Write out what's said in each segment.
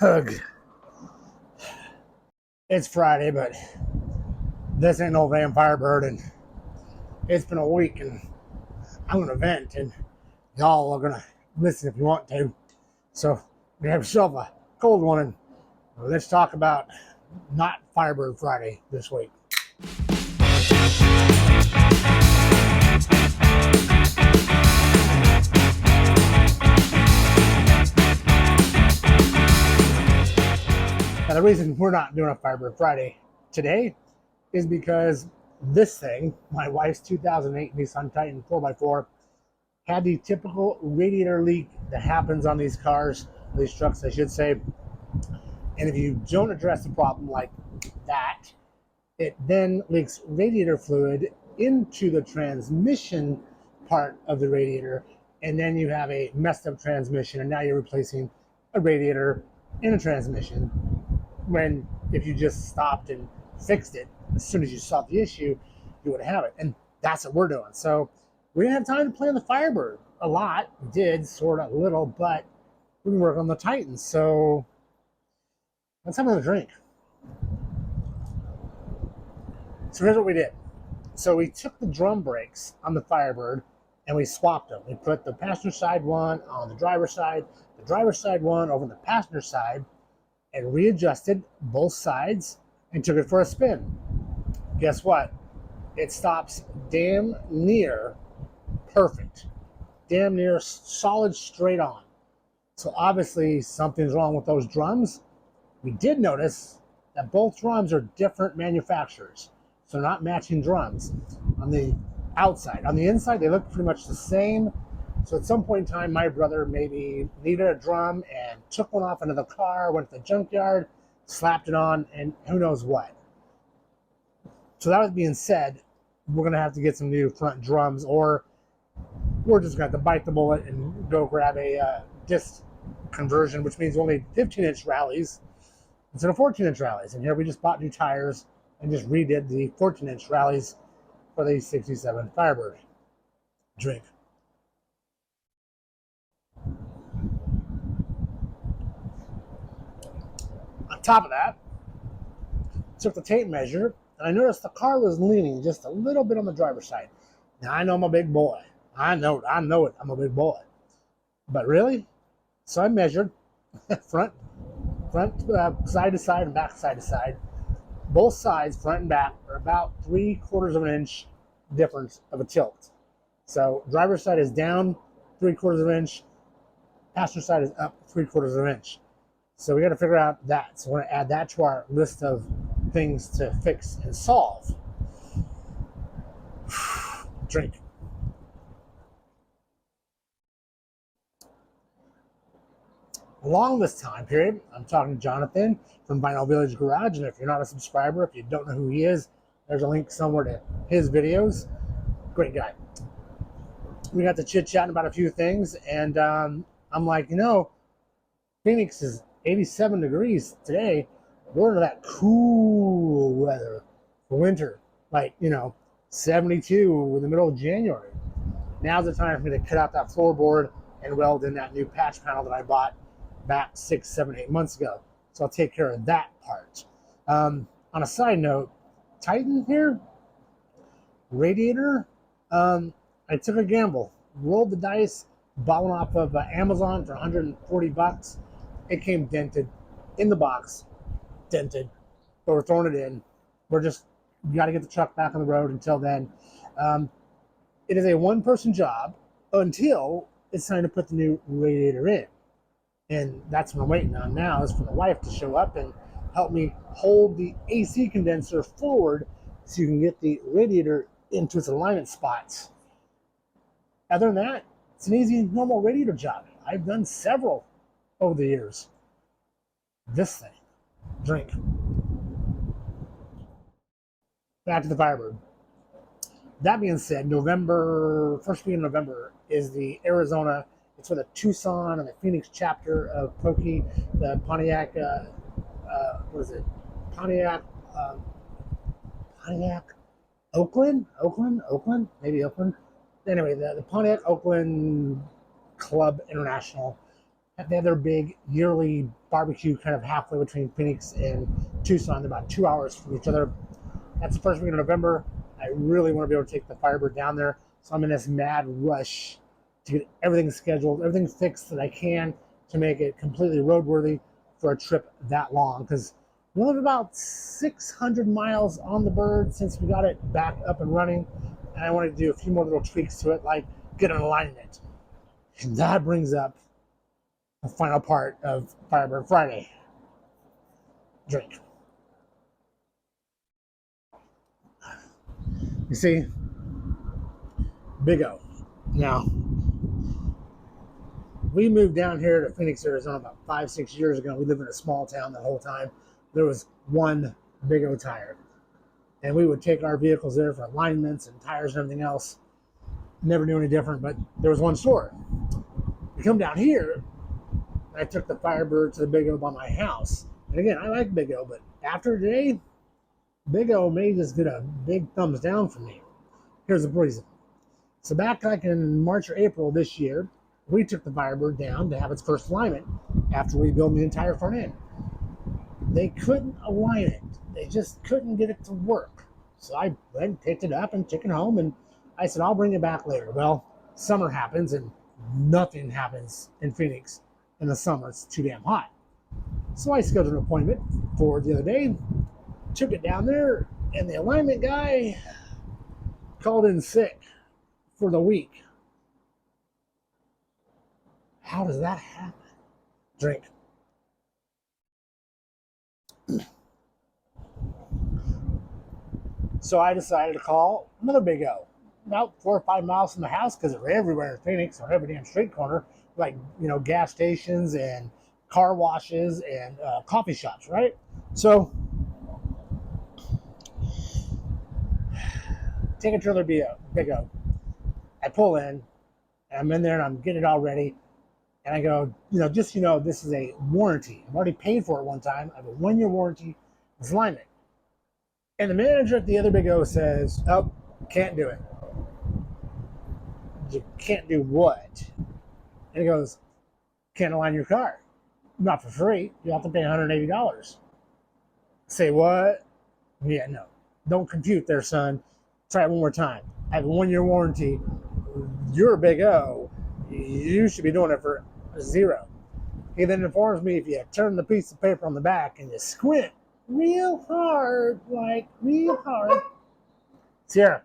Ugh. It's Friday, but this ain't no vampire bird, and it's been a week, and I'm gonna vent, and y'all are gonna listen if you want to. So we have yourself a cold one, and let's talk about not Firebird Friday this week. Now, the reason we're not doing a Firebird Friday today is because this thing, my wife's 2008 Nissan Titan 4x4, had the typical radiator leak that happens on these cars, these trucks, I should say. And if you don't address the problem like that, it then leaks radiator fluid into the transmission part of the radiator, and then you have a messed up transmission, and now you're replacing a radiator in a transmission, when if you just stopped and fixed it as soon as you saw the issue, you would have it. And that's what we're doing. So we didn't have time to play on the Firebird a lot. We did, sort of, a little, but we can work on the Titan. So let's have another drink. So here's what we did. So we took the drum brakes on the Firebird and we swapped them. We put the passenger side one on the driver's side one over the passenger side, and readjusted both sides and took it for a spin. Guess what? It stops damn near perfect. Damn near solid straight on. So obviously something's wrong with those drums. We did notice that both drums are different manufacturers, so not matching drums on the outside. On the inside, they look pretty much the same. So at some point in time, my brother maybe needed a drum and took one off into the car, went to the junkyard, slapped it on, and who knows what. So that being said, we're going to have to get some new front drums, or we're just going to have to bite the bullet and go grab a disc conversion, which means only 15-inch rallies instead of 14-inch rallies. And here we just bought new tires and just redid the 14-inch rallies for the 67 Firebird. Drink. On top of that, took the tape measure, and I noticed the car was leaning just a little bit on the driver's side. Now, I know I'm a big boy. I know it. I'm a big boy. But really? So I measured front, side to side, and back side to side. Both sides, front and back, are about 3/4 of an inch difference of a tilt. So driver's side is down 3/4 of an inch. Passenger side is up 3/4 of an inch. So we got to figure out that. So we're going to add that to our list of things to fix and solve. Drink. Along this time period, I'm talking to Jonathan from Vinyl Village Garage, and if you're not a subscriber, if you don't know who he is, there's a link somewhere to his videos. Great guy. We got to chit-chatting about a few things, and I'm like, Phoenix is 87 degrees today. We're into that cool weather for winter, like 72 in the middle of January. Now's the time for me to cut out that floorboard and weld in that new patch panel that I bought back 6, 7, 8 months ago. So I'll take care of that part. On a side note, Titan here, radiator, I took a gamble, rolled the dice, bought one off of Amazon for $140. It came dented in the box, dented, but we're throwing it in. We got to get the truck back on the road until then. It is a one-person job until it's time to put the new radiator in. And that's what I'm waiting on now, is for the wife to show up and help me hold the AC condenser forward so you can get the radiator into its alignment spots. Other than that, it's an easy, normal radiator job. I've done several over the years. This thing. Drink. Back to the Firebird. That being said, first week in November is the Arizona. It's for the Tucson and the Phoenix chapter of Pokey, the Pontiac. Pontiac, Oakland, maybe Oakland. Anyway, the Pontiac Oakland Club International They have their big yearly barbecue kind of halfway between Phoenix and Tucson. They're about 2 hours from each other. That's the first week of November. I really want to be able to take the Firebird down there. So I'm in this mad rush to get everything scheduled, everything fixed that I can to make it completely roadworthy for a trip that long. Because we only have about 600 miles on the bird since we got it back up and running. And I wanted to do a few more little tweaks to it, like get an alignment. And that brings up the final part of Firebird Friday. Drink. You see, Big O. Now, we moved down here to Phoenix, Arizona about 5-6 years ago. We lived in a small town the whole time. There was one Big O tire. And we would take our vehicles there for alignments and tires and everything else. Never knew any different, but there was one store. We come down here, I took the Firebird to the Big O by my house. And again, I like Big O, but after today, Big O may just get a big thumbs down from me. Here's the reason. So back like in March or April this year, we took the Firebird down to have its first alignment after we built the entire front end. They couldn't align it. They just couldn't get it to work. So I then picked it up and took it home, and I said, I'll bring it back later. Well, summer happens, and nothing happens in Phoenix in the summer. It's too damn hot. So I scheduled an appointment for the other day, took it down there, and the alignment guy called in sick for the week. How does that happen? Drink. So I decided to call another Big O, about 4 or 5 miles from the house, because they're everywhere in Phoenix, or every damn street corner, like, gas stations and car washes and coffee shops, right? So take it to another Big O. I pull in, and I'm in there, and I'm getting it all ready. And I go, just this is a warranty. I've already paid for it one time. I have a 1-year warranty. It's alignment. And the manager at the other Big O says, oh, can't do it. You can't do what? And he goes, can't align your car. Not for free. You have to pay $180. Say what? Yeah, no. Don't compute there, son. Try it one more time. I have a 1-year warranty. You're a Big O. You should be doing it for $0. He then informs me if you turn the piece of paper on the back and you squint real hard, Sierra,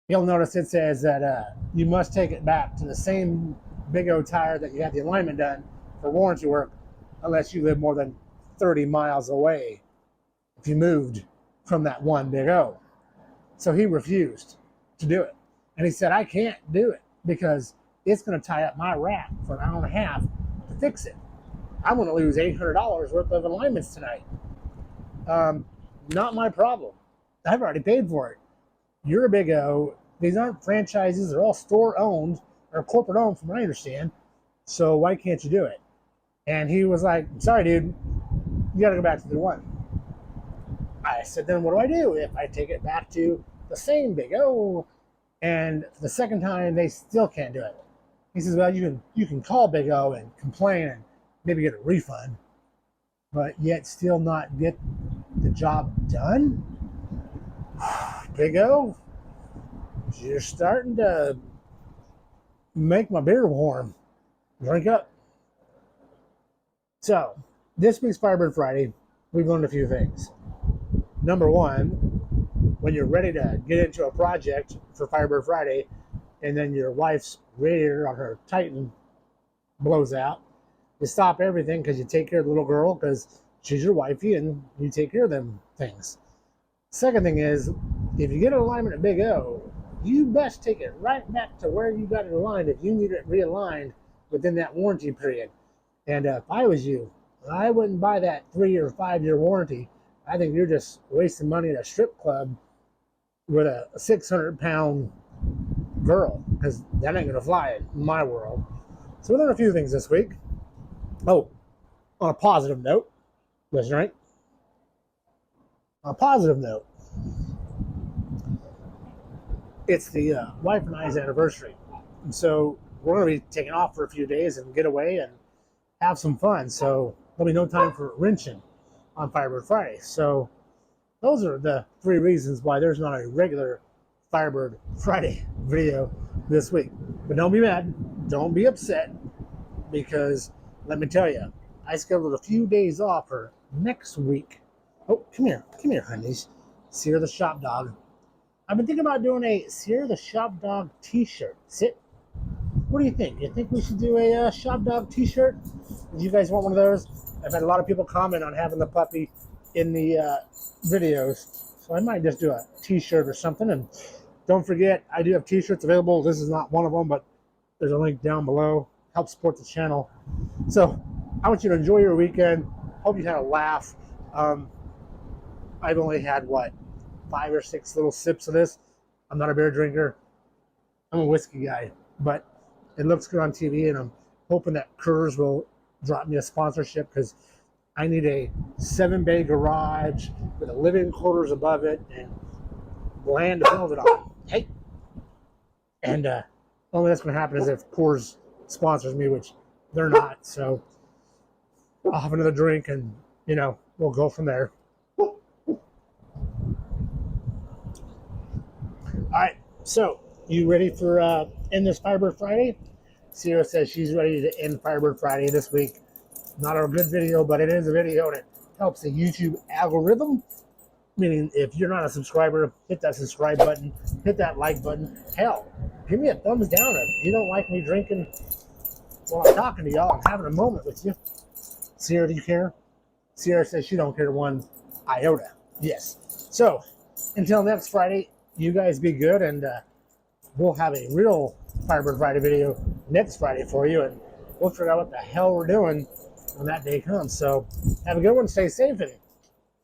you'll notice it says that you must take it back to the same Big O tire that you had the alignment done for warranty work, unless you live more than 30 miles away if you moved from that one Big O. So he refused to do it. And he said, I can't do it because it's going to tie up my rack for an hour and a half to fix it. I'm going to lose $800 worth of alignments tonight. Not my problem. I've already paid for it. You're a Big O. These aren't franchises. They're all store-owned or corporate-owned from what I understand. So why can't you do it? And he was like, sorry, dude. You got to go back to the one. I said, then what do I do if I take it back to the same Big O and for the second time they still can't do it? He says, well, you can call Big O and complain and maybe get a refund, but yet still not get the job done? Big O, you're starting to make my beer warm. Drink up. So, this week's Firebird Friday, we've learned a few things. Number one, when you're ready to get into a project for Firebird Friday, and then your wife's radiator on her Titan blows out, you stop everything because you take care of the little girl because she's your wifey and you take care of them things. Second thing is, if you get an alignment at Big O, you best take it right back to where you got it aligned if you need it realigned within that warranty period. And if I was you, I wouldn't buy that 3 or 5 year warranty. I think you're just wasting money at a strip club with a 600-pound girl, because that ain't gonna fly in my world. So we learned a few things this week. Oh, on a positive note, listen, right? On a positive note, it's the wife and I's anniversary. And so we're going to be taking off for a few days and get away and have some fun. So there'll be no time for wrenching on Firebird Friday. So those are the 3 reasons why there's not a regular Firebird Friday video this week. But don't be mad. Don't be upset, because let me tell you, I scheduled a few days off for next week. Oh, come here, honeys. Sierra the Shop Dog. I've been thinking about doing a Sierra the Shop Dog t-shirt. Sit. What do you think? You think we should do a Shop Dog t-shirt? Do you guys want one of those? I've had a lot of people comment on having the puppy in the videos, so I might just do a t-shirt or something. And don't forget, I do have t-shirts available. This is not one of them, but there's a link down below. Help support the channel. So I want you to enjoy your weekend. Hope you had a laugh. I've only had, 5 or 6 little sips of this. I'm not a beer drinker. I'm a whiskey guy, but it looks good on TV, and I'm hoping that Kurz will drop me a sponsorship, because I need a 7-bay garage with a living quarters above it and land to build it on. Hey, and only that's going to happen is if Kurz sponsors me, which they're not. So I'll have another drink, and we'll go from there. All right, so you ready for end this Firebird Friday? Sierra says she's ready to end Firebird Friday this week. Not a good video, but it is a video that helps the YouTube algorithm. Meaning, if you're not a subscriber, hit that subscribe button, hit that like button. Hell, give me a thumbs down if you don't like me drinking while I'm talking to y'all. I'm having a moment with you. Sierra, do you care? Sierra says she don't care 1 iota. Yes. So, until next Friday, you guys be good, and we'll have a real Firebird Friday video next Friday for you, and we'll figure out what the hell we're doing when that day comes. So have a good one, stay safe, and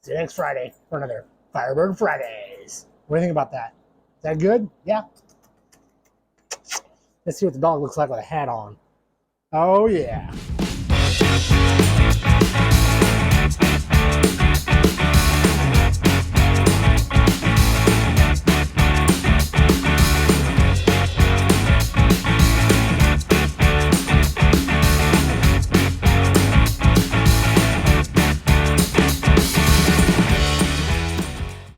see you next Friday for another Firebird Fridays. What do you think about that? Is that good? Yeah? Let's see what the dog looks like with a hat on. Oh yeah.